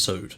episode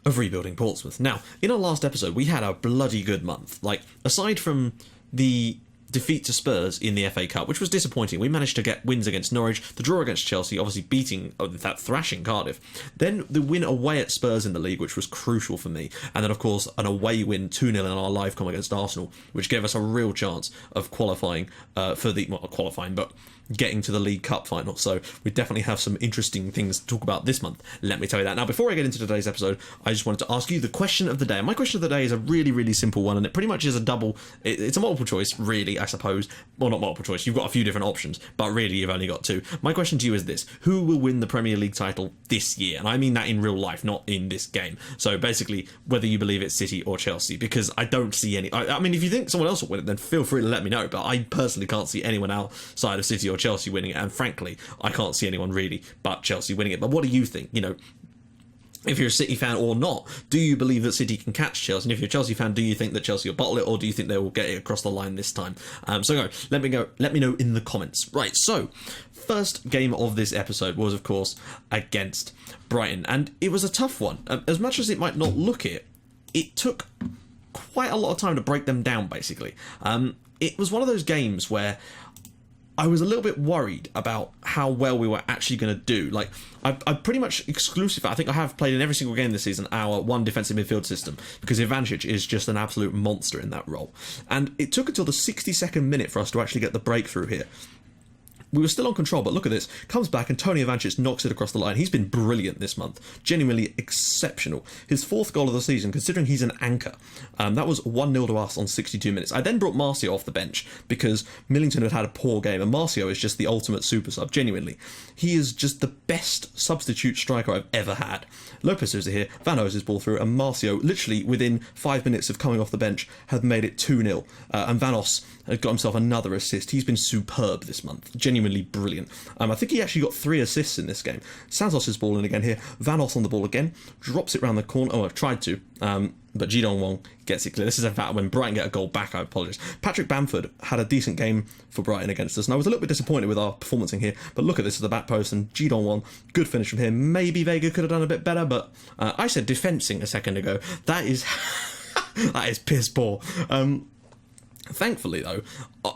of Rebuilding Portsmouth. Now, in our last episode, we had a bloody good month. Like, aside from the defeat to Spurs in the FA Cup, which was disappointing, we managed to get wins against Norwich, the draw against Chelsea, obviously beating that thrashing Cardiff, then the win away at Spurs in the league, which was crucial for me, and then of course an away win 2-0 in our live com against Arsenal, which gave us a real chance of qualifying for the, not qualifying, but getting to the League Cup final. So we definitely have some interesting things to talk about this month, let me tell you that. Now, before I get into today's episode, I just wanted to ask you the question of the day. And my question of the day is a really, really simple one, and it pretty much is it's a multiple choice, really, I suppose. Well, not multiple choice, you've got a few different options, but really you've only got two. My question to you is this: who will win the Premier League title this year? And I mean that in real life, not in this game. So basically, whether you believe it's City or Chelsea, because I don't see any. I mean, if you think someone else will win it, then feel free to let me know, but I personally can't see anyone outside of City or Chelsea winning it, and frankly, I can't see anyone really but Chelsea winning it. But what do you think? You know, if you're a City fan or not, do you believe that City can catch Chelsea? And if you're a Chelsea fan, do you think that Chelsea will bottle it, or do you think they will get it across the line this time? Let me know in the comments. Right, so first game of this episode was, of course, against Brighton, and it was a tough one. As much as it might not look it, it took quite a lot of time to break them down, basically. It was one of those games where I was a little bit worried about how well we were actually going to do. Like, I pretty much I think I have played in every single game this season our one defensive midfield system, because Ivancic is just an absolute monster in that role. And it took until the 62nd minute for us to actually get the breakthrough here. We were still on control, but look at this. Comes back and Tony Ivancic knocks it across the line. He's been brilliant this month. Genuinely exceptional. His fourth goal of the season, considering he's an anchor. That was 1-0 to us on 62 minutes. I then brought Marcio off the bench because Millington had had a poor game, and Marcio is just the ultimate super sub, genuinely. He is just the best substitute striker I've ever had. Lopez is here, Van Oos's ball through, and Marcio, literally within 5 minutes of coming off the bench, had made it 2-0. And Van Oos had got himself another assist. He's been superb this month. Genuinely brilliant. I think he actually got 3 assists in this game. Santos' ball in again here. Van Oos on the ball again. Drops it round the corner. Oh, I've tried to. But Ji Dong-won gets it clear. This is in fact when Brighton get a goal back, I apologise. Patrick Bamford had a decent game for Brighton against us, and I was a little bit disappointed with our performance in here, but look at this at the back post, and Ji Dong-won, good finish from him. Maybe Vega could have done a bit better, but I said defensing a second ago. That is that is piss poor. Thankfully, though,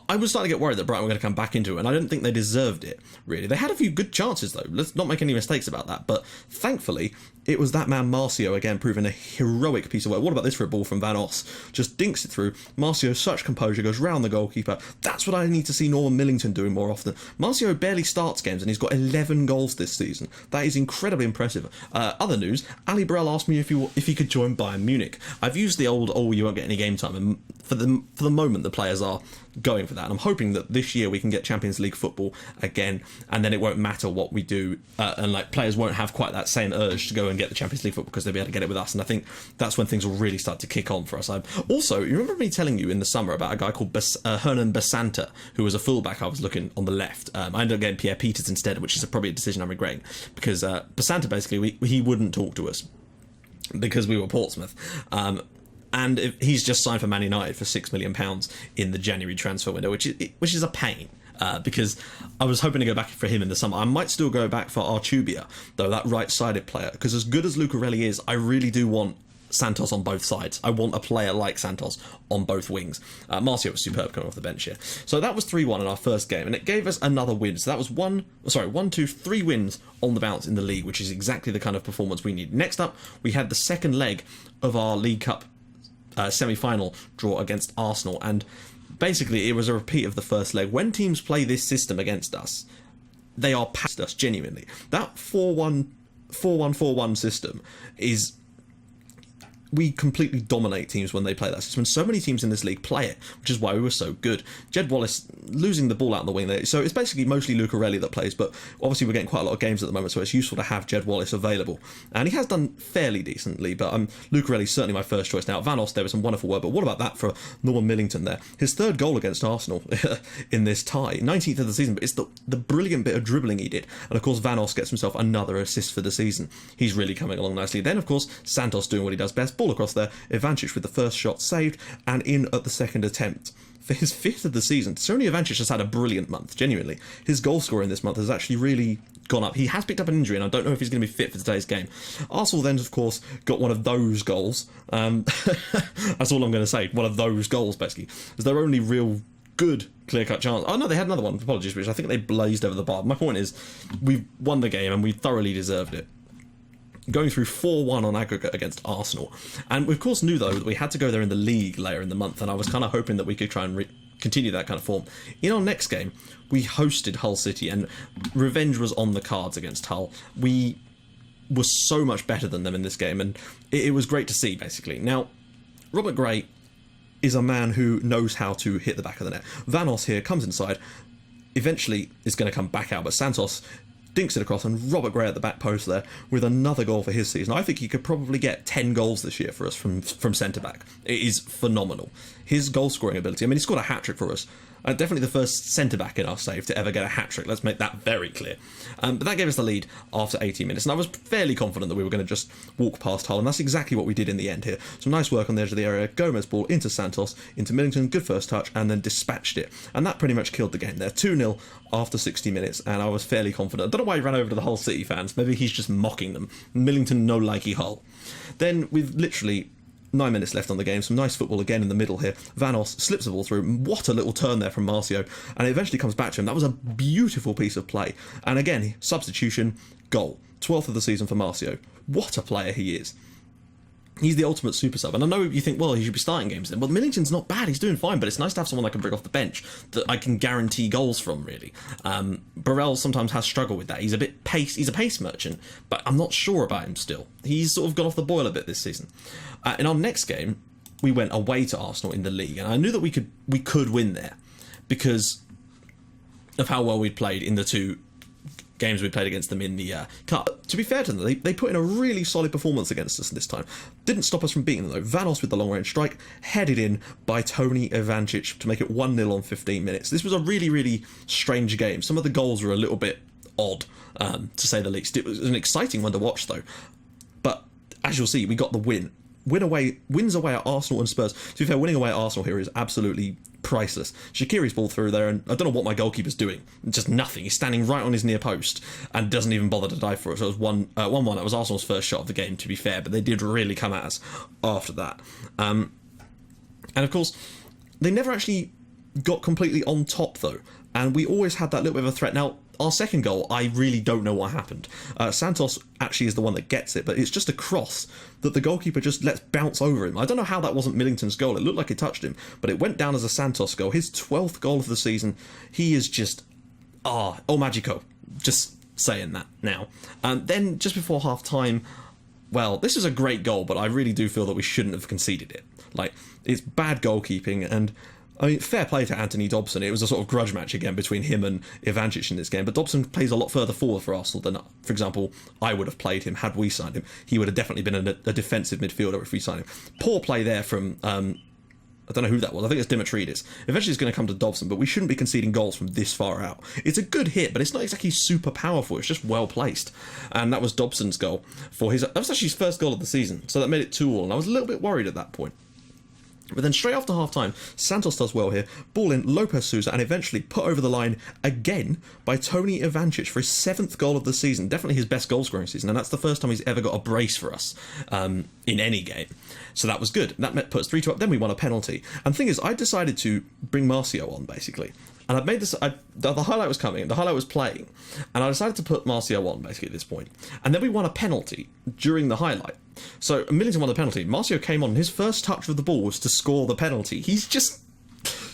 I was starting to get worried that Brighton were going to come back into it, and I didn't think they deserved it, really. They had a few good chances, though. Let's not make any mistakes about that. But thankfully, it was that man Marcio, again, proving a heroic piece of work. What about this for a ball from Van Oos? Just dinks it through. Marcio, such composure, goes round the goalkeeper. That's what I need to see Norman Millington doing more often. Marcio barely starts games, and he's got 11 goals this season. That is incredibly impressive. Other news, Ali Burrell asked me if he could join Bayern Munich. I've used the old, you won't get any game time, and for the moment, the players are going for that, and I'm hoping that this year we can get Champions League football again, and then it won't matter what we do, and like players won't have quite that same urge to go and get the Champions League football because they'll be able to get it with us, and I think that's when things will really start to kick on for us. Also, you remember me telling you in the summer about a guy called Hernan Basanta, who was a fullback I was looking on the left. I ended up getting Pierre Peters instead, which is probably a decision I'm regretting, because Basanta basically he wouldn't talk to us because we were Portsmouth. And he's just signed for Man United for £6 million in the January transfer window, which is a pain. Because I was hoping to go back for him in the summer. I might still go back for Archubia, though, that right-sided player, because as good as Lucarelli is, I really do want Santos on both sides. I want a player like Santos on both wings. Marcio was superb coming off the bench here. So that was 3-1 in our first game, and it gave us another win. So that was 3 wins on the bounce in the league, which is exactly the kind of performance we need. Next up, we had the second leg of our League Cup semi-final draw against Arsenal, and basically it was a repeat of the first leg. When teams play this system against us, they are past us, genuinely. That 4-1-4-1 system is... we completely dominate teams when they play that system, and so many teams in this league play it, which is why we were so good. Jed Wallace losing the ball out in the wing there, so it's basically mostly Lucarelli that plays, but obviously we're getting quite a lot of games at the moment, so it's useful to have Jed Wallace available, and he has done fairly decently, but Lucarelli's certainly my first choice. Now, Van Oos, there was some wonderful work, but what about that for Norman Millington there? His third goal against Arsenal in this tie, 19th of the season, but it's the brilliant bit of dribbling he did, and of course Van Oos gets himself another assist for the season. He's really coming along nicely. Then, of course, Santos doing what he does best, ball across there, Ivancic with the first shot saved, and in at the second attempt. For his 5th of the season, Tony Ivancic has had a brilliant month, genuinely. His goal scoring this month has actually really gone up. He has picked up an injury, and I don't know if he's going to be fit for today's game. Arsenal then, of course, got one of those goals. That's all I'm going to say. One of those goals, basically. It's their only real good clear-cut chance. Oh, no, they had another one. Apologies, which I think they blazed over the bar. My point is, we won the game, and we thoroughly deserved it. Going through 4-1 on aggregate against Arsenal. And we, of course, knew, though, that we had to go there in the league later in the month, and I was kind of hoping that we could try and continue that kind of form. In our next game, we hosted Hull City, and revenge was on the cards against Hull. We were so much better than them in this game, and it was great to see, basically. Now, Robert Gray is a man who knows how to hit the back of the net. Vanos here comes inside, eventually is going to come back out, but Santos dinks it across, and Robert Gray at the back post there with another goal for his season. I think he could probably get 10 goals this year for us from centre-back. It is phenomenal. His goal-scoring ability, I mean, he scored a hat-trick for us. Definitely the first centre-back in our save to ever get a hat-trick. Let's make that very clear. But that gave us the lead after 18 minutes, and I was fairly confident that we were going to just walk past Hull, and that's exactly what we did in the end here. Some nice work on the edge of the area. Gomez ball into Santos, into Millington, good first touch, and then dispatched it. And that pretty much killed the game there. 2-0 after 60 minutes, and I was fairly confident. I don't know why he ran over to the Hull City fans. Maybe he's just mocking them. Millington no likey Hull. Then, with literally 9 minutes left on the game, some nice football again in the middle here. Vanos slips the ball through. What a little turn there from Marcio, and it eventually comes back to him. That was a beautiful piece of play. And again, substitution, goal. 12th of the season for Marcio. What a player he is. He's the ultimate super sub. And I know you think, well, he should be starting games then. Well, Millington's not bad. He's doing fine, but it's nice to have someone I can bring off the bench that I can guarantee goals from, really. Burrell sometimes has struggled with that. He's a pace merchant, but I'm not sure about him still. He's sort of gone off the boil a bit this season. In our next game, we went away to Arsenal in the league, and I knew that we could win there because of how well we'd played in the 2 games we played against them in the cup. To be fair to them, they put in a really solid performance against us this time. Didn't stop us from beating them though. Vanos with the long range strike, headed in by Tony Ivancic to make it 1-0 on 15 minutes. This was a really, really strange game. Some of the goals were a little bit odd, to say the least. It was an exciting one to watch though. But as you'll see, we got the win. Wins away at Arsenal and Spurs. To be fair, winning away at Arsenal here is absolutely priceless. Shaqiri's ball through there, and I don't know what my goalkeeper's doing. Just nothing. He's standing right on his near post and doesn't even bother to dive for it. So it was 1-1. That was Arsenal's first shot of the game, to be fair, but they did really come at us after that. And of course, they never actually got completely on top though, and we always had that little bit of a threat. Now, our second goal, I really don't know what happened. Santos actually is the one that gets it, but it's just a cross that the goalkeeper just lets bounce over him. I don't know how that wasn't Millington's goal. It looked like it touched him, but it went down as a Santos goal. His 12th goal of the season. He is just, magico. Just saying that now. Then, just before half-time, well, this is a great goal, but I really do feel that we shouldn't have conceded it. Like, it's bad goalkeeping, and I mean, fair play to Anthony Dobson. It was a sort of grudge match again between him and Ivancic in this game, but Dobson plays a lot further forward for Arsenal than, for example, I would have played him had we signed him. He would have definitely been a defensive midfielder if we signed him. Poor play there from, I don't know who that was. I think it's Dimitridis. Eventually it's going to come to Dobson, but we shouldn't be conceding goals from this far out. It's a good hit, but it's not exactly super powerful. It's just well placed. And that was Dobson's goal that was actually his first goal of the season, so that made it 2-2, and I was a little bit worried at that point. But then straight after half-time, Santos does well here, ball in, Lopez Sousa, and eventually put over the line again by Tony Ivancic for his 7th goal of the season. Definitely his best goal-scoring season, and that's the first time he's ever got a brace for us in any game. So that was good. That put us 3-2 up. Then we won a penalty. And the thing is, I decided to bring Marcio on, basically. And I'd made this. The highlight was coming. The highlight was playing, and I decided to put Marcio on basically at this point. And then we won a penalty during the highlight. So Millington won the penalty. Marcio came on. His first touch of the ball was to score the penalty. He's just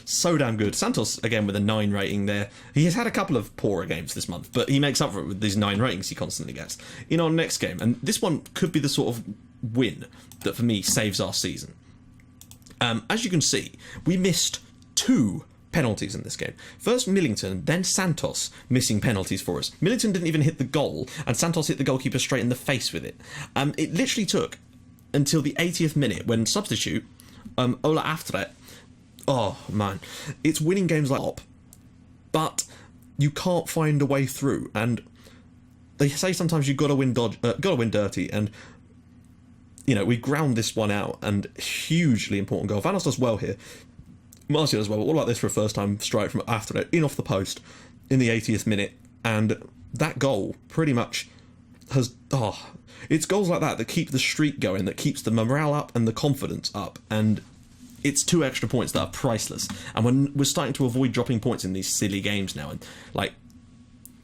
so damn good. Santos again with a 9 rating there. He has had a couple of poorer games this month, but he makes up for it with these 9 ratings he constantly gets. In our next game, and this one could be the sort of win that for me saves our season. As you can see, we missed 2 penalties in this game. First Millington, then Santos missing penalties for us. Millington didn't even hit the goal, and Santos hit the goalkeeper straight in the face with it. It literally took until the 80th minute when substitute Ola Aftret. Oh man, it's winning games like that, but you can't find a way through. And they say sometimes you've got to win dirty, and we ground this one out, and hugely important goal. Vanos does well here. Martial does well, but what about this for a first-time strike from after it, in off the post, in the 80th minute, and that goal pretty much has... it's goals like that keep the streak going, that keeps the morale up and the confidence up, and it's 2 extra points that are priceless. And we're starting to avoid dropping points in these silly games now, and like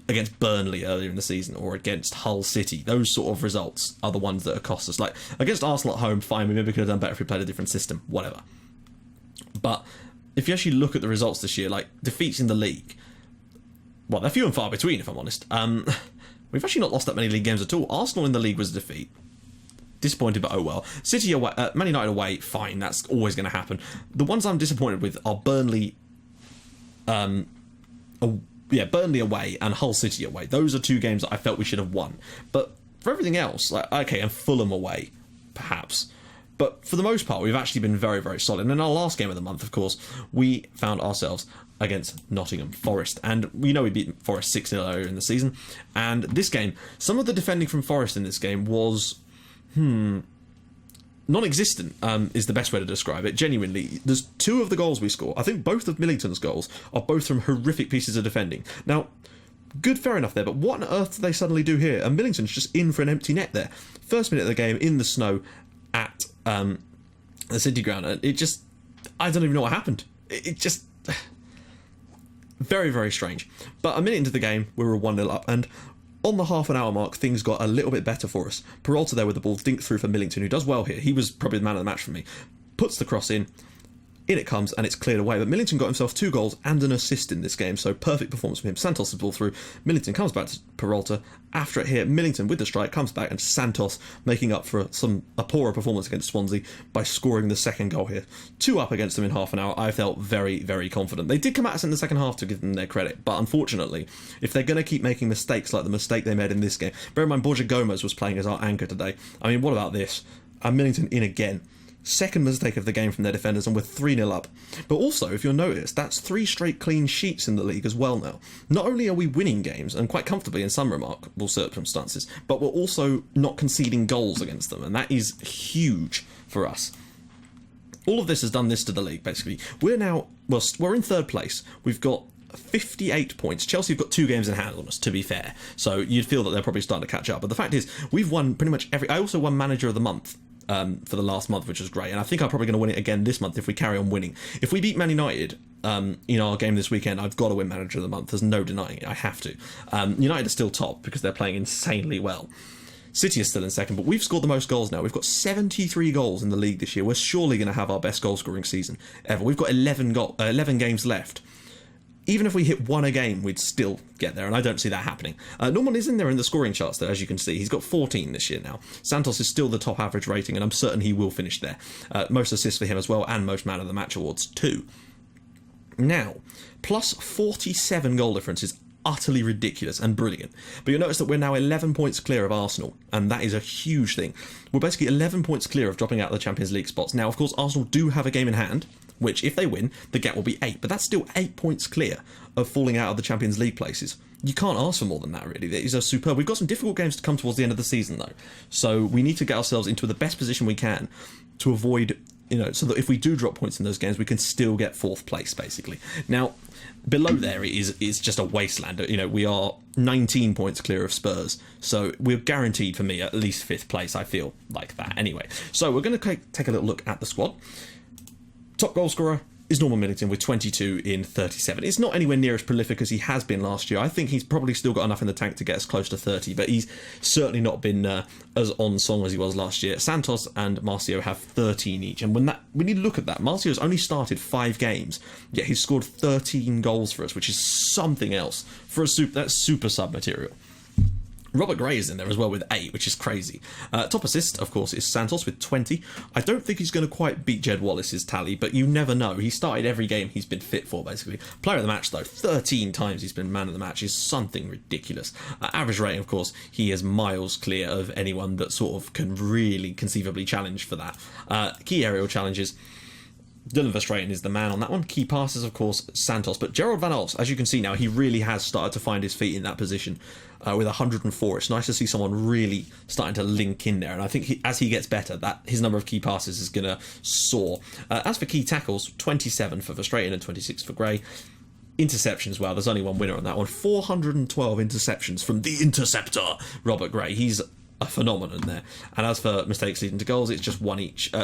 against Burnley earlier in the season, or against Hull City, those sort of results are the ones that are cost us. Like against Arsenal at home, fine, we maybe could have done better if we played a different system, whatever. But if you actually look at the results this year, like defeats in the league, well, they're few and far between, if I'm honest. We've actually not lost that many league games at all. Arsenal in the league was a defeat. Disappointed, but oh well. City away, Man United away, fine, that's always going to happen. The ones I'm disappointed with are Burnley, Burnley away and Hull City away. Those are 2 games that I felt we should have won. But for everything else, and Fulham away, perhaps. But for the most part, we've actually been very, very solid. And in our last game of the month, of course, we found ourselves against Nottingham Forest. And we know we beat Forest 6-0 earlier in the season. And this game, some of the defending from Forest in this game was... non-existent is the best way to describe it. Genuinely, there's 2 of the goals we score. I think both of Millington's goals are both from horrific pieces of defending. Now, good, fair enough there, but what on earth did they suddenly do here? And Millington's just in for an empty net there. First minute of the game, in the snow at the City ground. It just... I don't even know what happened. It just... very, very strange. But a minute into the game, we were 1-0 up, and... on the half an hour mark, things got a little bit better for us. Peralta there with the ball, dink through for Millington, who does well here. He was probably the man of the match for me. Puts the cross in it comes, and it's cleared away. But Millington got himself 2 goals and an assist in this game, so perfect performance from him. Santos the ball through. Millington comes back to Peralta. After it here, Millington with the strike comes back, and Santos making up for a poorer performance against Swansea by scoring the 2nd goal here. 2 up against them in half an hour. I felt very, very confident. They did come at us in the second half, to give them their credit, but unfortunately, if they're going to keep making mistakes like the mistake they made in this game... Bear in mind, Borja Gomez was playing as our anchor today. I mean, what about this? And Millington in again. 2nd mistake of the game from their defenders, and we're 3-0 up. But also, if you'll notice, that's 3 straight clean sheets in the league as well now. Not only are we winning games, and quite comfortably in some remarkable circumstances, but we're also not conceding goals against them, and that is huge for us. All of this has done this to the league, basically. We're in 3rd place. We've got 58 points. Chelsea have got 2 games in hand on us, to be fair, so you'd feel that they're probably starting to catch up. But the fact is, we've won pretty much I also won Manager of the Month for the last month, which was great, and I think I'm probably going to win it again this month if we carry on winning. If we beat Man United in our game this weekend, I've got to win Manager of the Month. There's no denying it. I have to. United are still top because they're playing insanely well. City is still in 2nd, but we've scored the most goals now. We've got 73 goals in the league this year. We're surely going to have our best goal scoring season ever. We've got 11 games left. Even if we hit 1 a game, we'd still get there, and I don't see that happening. Norman is in there in the scoring charts, though, as you can see. He's got 14 this year now. Santos is still the top average rating, and I'm certain he will finish there. Most assists for him as well, and most man of the match awards too. Now, plus 47 goal difference is utterly ridiculous and brilliant. But you'll notice that we're now 11 points clear of Arsenal, and that is a huge thing. We're basically 11 points clear of dropping out of the Champions League spots. Now, of course, Arsenal do have a game in hand, which, if they win, the gap will be 8, but that's still 8 points clear of falling out of the Champions League places. You can't ask for more than that, really. These are superb. We've got some difficult games to come towards the end of the season, though, so we need to get ourselves into the best position we can to avoid, so that if we do drop points in those games, we can still get 4th place, basically. Now, below there is just a wasteland. We are 19 points clear of Spurs, so we're guaranteed, for me, at least 5th place. I feel like that, anyway. So we're going to take a little look at the squad. Top goal scorer is Norman Millington with 22 in 37. It's not anywhere near as prolific as he has been last year. I think he's probably still got enough in the tank to get us close to 30, but he's certainly not been as on song as he was last year. Santos and Marcio have 13 each, and when you look at that, Marcio's only started 5 games, yet he's scored 13 goals for us, which is something else for that's super sub material. Robert Gray is in there as well with 8, which is crazy. Top assist, of course, is Santos with 20. I don't think he's going to quite beat Jed Wallace's tally, but you never know. He started every game he's been fit for, basically. Player of the match, though, 13 times he's been man of the match is something ridiculous. Average rating, of course, he is miles clear of anyone that sort of can really conceivably challenge for that. Key aerial challenges. Dylan Verstraeten is the man on that one. Key passes, of course, Santos. But Gerald Van Os, as you can see now, he really has started to find his feet in that position with 104. It's nice to see someone really starting to link in there. And I think as he gets better, that his number of key passes is going to soar. As for key tackles, 27 for Verstraeten and 26 for Gray. Interceptions, well, there's only one winner on that one. 412 interceptions from the interceptor, Robert Gray. He's a phenomenon there. And as for mistakes leading to goals, it's just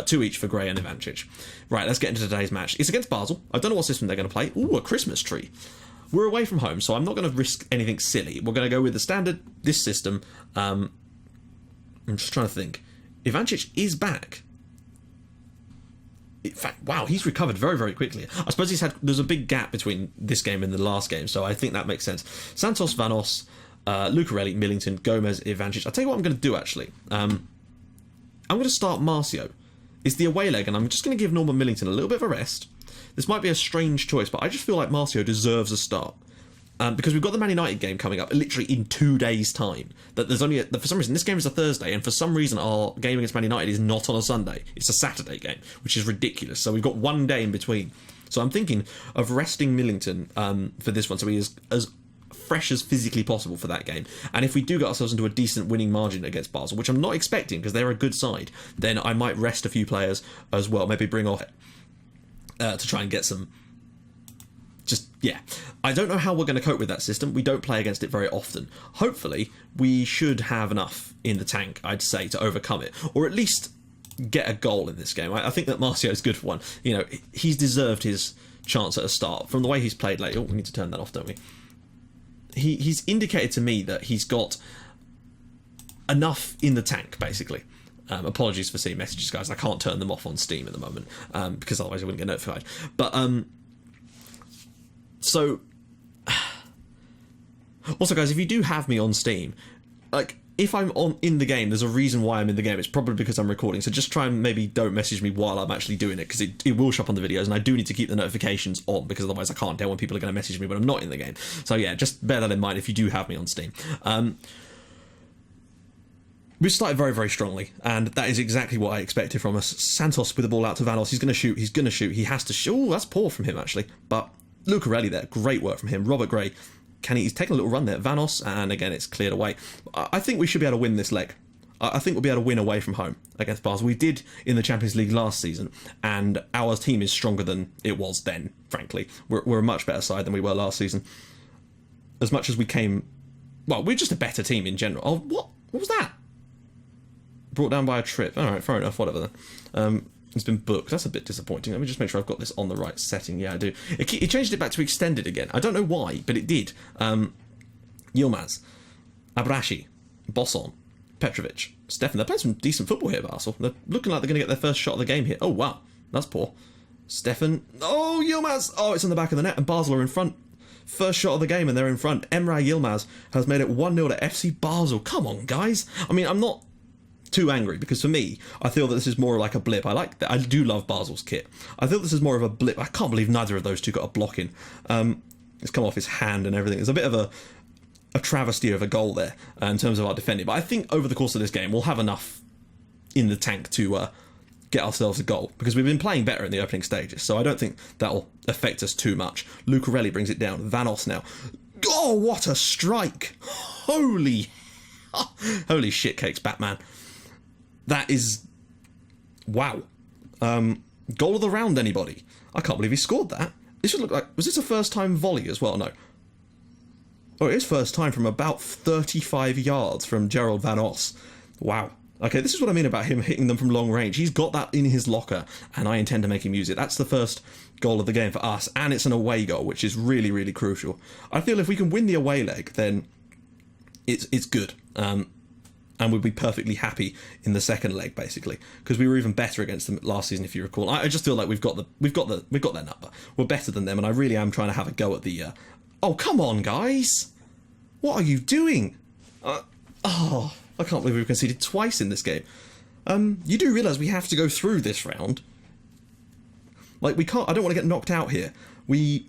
two each for Gray and Ivancic. Right, let's get into today's match. It's against Basel. I don't know what system they're going to play. Ooh, a Christmas tree. We're away from home, so I'm not going to risk anything silly. We're going to go with the standard, this system. I'm just trying to think. Ivancic is back. In fact, wow, he's recovered very, very quickly. I suppose there's a big gap between this game and the last game, so I think that makes sense. Santos, Van Os, Lucarelli, Millington, Gomez, Ivancic. I'll tell you what I'm going to do, actually. I'm going to start Marcio. It's the away leg, and I'm just going to give Norman Millington a little bit of a rest. This might be a strange choice, but I just feel like Marcio deserves a start. Because we've got the Man United game coming up literally in 2 days' time. That there's only for some reason this game is a Thursday, and for some reason our game against Man United is not on a Sunday. It's a Saturday game, which is ridiculous. So we've got 1 day in between. So I'm thinking of resting Millington for this one, so he is as fresh as physically possible for that game. And if we do get ourselves into a decent winning margin against Basel, which I'm not expecting because they're a good side, then I might rest a few players as well. Maybe bring off to try and get some. I don't know how we're going to cope with that system. We don't play against it very often. Hopefully, we should have enough in the tank, I'd say, to overcome it. Or at least get a goal in this game. I think that Marcio is good for one. You know, he's deserved his chance at a start. From the way he's played lately. Oh, we need to turn that off, don't we? He's indicated to me that he's got enough in the tank, basically. Apologies for seeing messages, guys. I can't turn them off on Steam at the moment, because otherwise I wouldn't get notified. But, so... Also, guys, if you do have me on Steam, like, if I'm in the game, there's a reason why I'm in the game. It's probably because I'm recording, so just try and maybe don't message me while I'm actually doing it, because it will show up on the videos, and I do need to keep the notifications on, because otherwise I can't tell when people are going to message me when I'm not in the game. So yeah, just bear that in mind if you do have me on Steam. We started very, very strongly, and that is exactly what I expected from us. Santos with the ball out to Van Os. He's going to shoot. He's going to shoot. He has to shoot. Oh, that's poor from him, actually. But Lucarelli there. Great work from him. Robert Gray. He's taking a little run there. Van Os, and again, it's cleared away. I think we should be able to win this leg. I think we'll be able to win away from home against Basel. We did in the Champions League last season, and our team is stronger than it was then, frankly. We're a much better side than we were last season. As much as we came... Well, we're just a better team in general. Oh, what was that? Brought down by a trip. Alright, fair enough, whatever then. It's been booked. That's a bit disappointing. Let me just make sure I've got this on the right setting. Yeah, I do. It changed it back to extended again. I don't know why, but it did. Yilmaz, Abrashi, Bosson, Petrovic, Stefan. They're playing some decent football here, Basel. They're looking like they're going to get their first shot of the game here. Oh, wow. That's poor. Stefan. Oh, Yilmaz. Oh, it's on the back of the net, and Basel are in front. First shot of the game, and they're in front. Emre Yilmaz has made it 1-0 to FC Basel. Come on, guys. I mean, I'm not too angry, because for me, I feel that this is more like a blip. I like that. I do love Basel's kit. I feel this is more of a blip. I can't believe neither of those two got a block in. It's come off his hand and everything. There's a bit of a travesty of a goal there in terms of our defending. But I think over the course of this game, we'll have enough in the tank to get ourselves a goal, because we've been playing better in the opening stages. So I don't think that'll affect us too much. Lucarelli brings it down. Van Os now. Oh, what a strike! Holy shit cakes, Batman. That is... Wow. Goal of the round, anybody? I can't believe he scored that. This would look like... Was this a first-time volley as well? No. Oh, it is first time from about 35 yards from Gerald Van Os. Wow. Okay, this is what I mean about him hitting them from long range. He's got that in his locker, and I intend to make him use it. That's the first goal of the game for us, and it's an away goal, which is really, really crucial. I feel if we can win the away leg, then it's good. And we'd be perfectly happy in the second leg, basically, because we were even better against them last season, if you recall. I just feel like we've got their number. We're better than them, and I really am trying to have a go at the. Oh, come on, guys! What are you doing? I can't believe we've conceded twice in this game. You do realise we have to go through this round. Like, we can't. I don't want to get knocked out here. We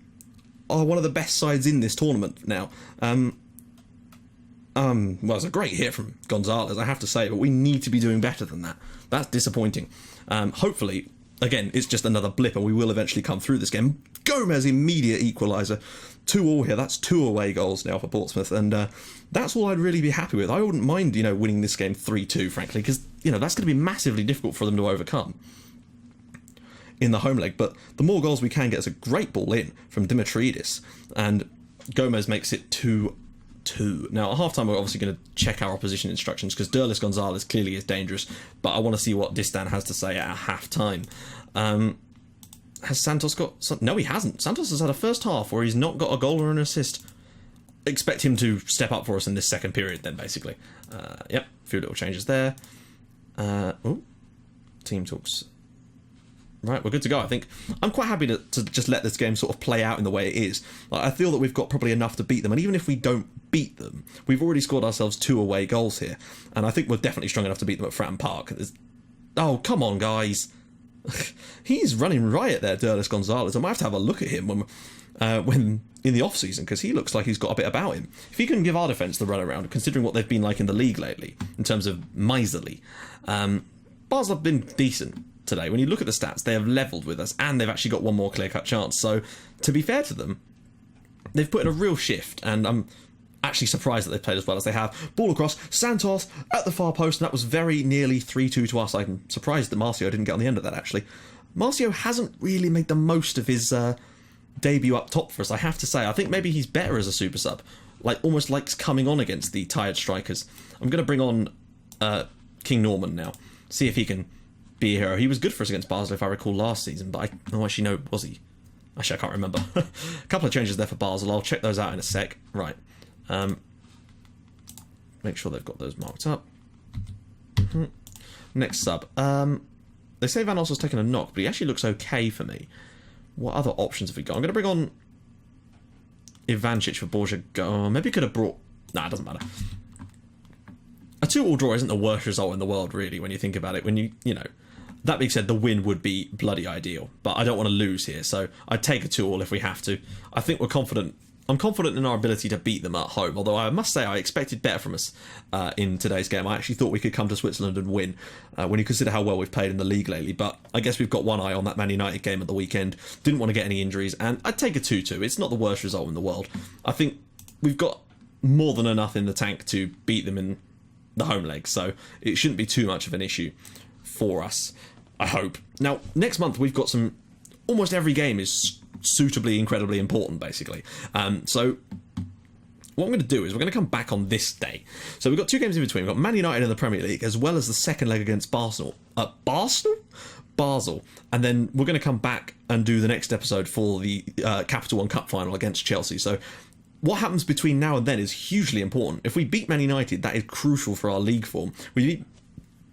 are one of the best sides in this tournament now. Well, it's a great hit from Gonzalez, I have to say, but we need to be doing better than that. That's disappointing. Hopefully, again, it's just another blip, and we will eventually come through this game. Gomez, immediate equaliser. 2-2 here. That's 2 away goals now for Portsmouth, and that's all I'd really be happy with. I wouldn't mind, winning this game 3-2, frankly, because, that's going to be massively difficult for them to overcome in the home leg. But the more goals we can get is a great ball in from Dimitridis, and Gomez makes it 2-2. Now, at half-time, we're obviously going to check our opposition instructions, because Derlis Gonzalez clearly is dangerous, but I want to see what Distan has to say at half-time. Has Santos got... No, he hasn't. Santos has had a first half where he's not got a goal or an assist. Expect him to step up for us in this second period then, basically. Yep, a few little changes there. Team talks. Right, we're good to go, I think. I'm quite happy to just let this game sort of play out in the way it is. I feel that we've got probably enough to beat them, and even if we don't beat them, we've already scored ourselves 2 away goals here, and I think we're definitely strong enough to beat them at Fratton Park. Oh, come on, guys. He's running riot there, Derlis Gonzalez. I might have to have a look at him when in the off-season, because he looks like he's got a bit about him. If he can give our defence the run-around, considering what they've been like in the league lately, in terms of miserly, Basel have been decent today. When you look at the stats, they have levelled with us, and they've actually got one more clear-cut chance. So, to be fair to them, they've put in a real shift, and I'm actually surprised that they've played as well as they have. Ball across, Santos at the far post, and that was very nearly 3-2 to us. I'm surprised that Marcio didn't get on the end of that, actually. Marcio hasn't really made the most of his debut up top for us, I have to say. I think maybe he's better as a super sub. Almost likes coming on against the tired strikers. I'm going to bring on King Norman now, see if he can be a hero. He was good for us against Basel, if I recall, last season, but was he? Actually, I can't remember. A couple of changes there for Basel. I'll check those out in a sec. Right. Make sure they've got those marked up. Next sub. They say Van Ossel's taken a knock, but he actually looks okay for me. What other options have we got? I'm going to bring on Ivancic for Borja. Maybe could have brought... Nah, it doesn't matter. A 2-2 draw isn't the worst result in the world, really, when you think about it. When you know... That being said, the win would be bloody ideal, but I don't want to lose here, so I'd take a 2-2 if we have to. I think we're confident. I'm confident in our ability to beat them at home, although I must say I expected better from us in today's game. I actually thought we could come to Switzerland and win when you consider how well we've played in the league lately, but I guess we've got one eye on that Man United game at the weekend. Didn't want to get any injuries, and I'd take a 2-2. It's not the worst result in the world. I think we've got more than enough in the tank to beat them in the home leg, so it shouldn't be too much of an issue for us, I hope. Now, next month we've got some... Almost every game is suitably, incredibly important, basically. So what I'm going to do is we're going to come back on this day. So we've got 2 games in between. We've got Man United in the Premier League, as well as the second leg against Basel. Basel. And then we're going to come back and do the next episode for the Capital One Cup final against Chelsea. So what happens between now and then is hugely important. If we beat Man United, that is crucial for our league form. We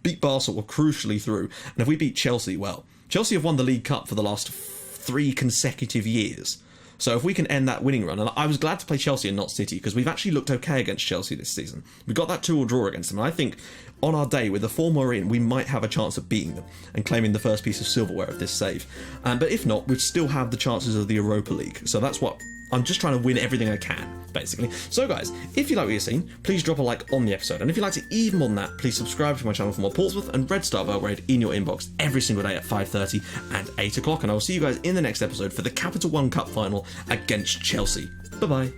beat Basel, we're crucially through. And if we beat Chelsea, well, Chelsea have won the League Cup for the last 3 consecutive years. So if we can end that winning run, and I was glad to play Chelsea and not City, because we've actually looked okay against Chelsea this season. We got that 2-2 draw against them, and I think on our day, with the form we're in, we might have a chance of beating them and claiming the first piece of silverware of this save. But if not, we'd still have the chances of the Europa League. So that's what... I'm just trying to win everything I can, basically. So guys, if you like what you're seeing, please drop a like on the episode. And if you'd like to even more than that, please subscribe to my channel for more Portsmouth and Red Star Belgrade in your inbox every single day at 5:30 and 8 o'clock. And I will see you guys in the next episode for the Capital One Cup final against Chelsea. Bye-bye.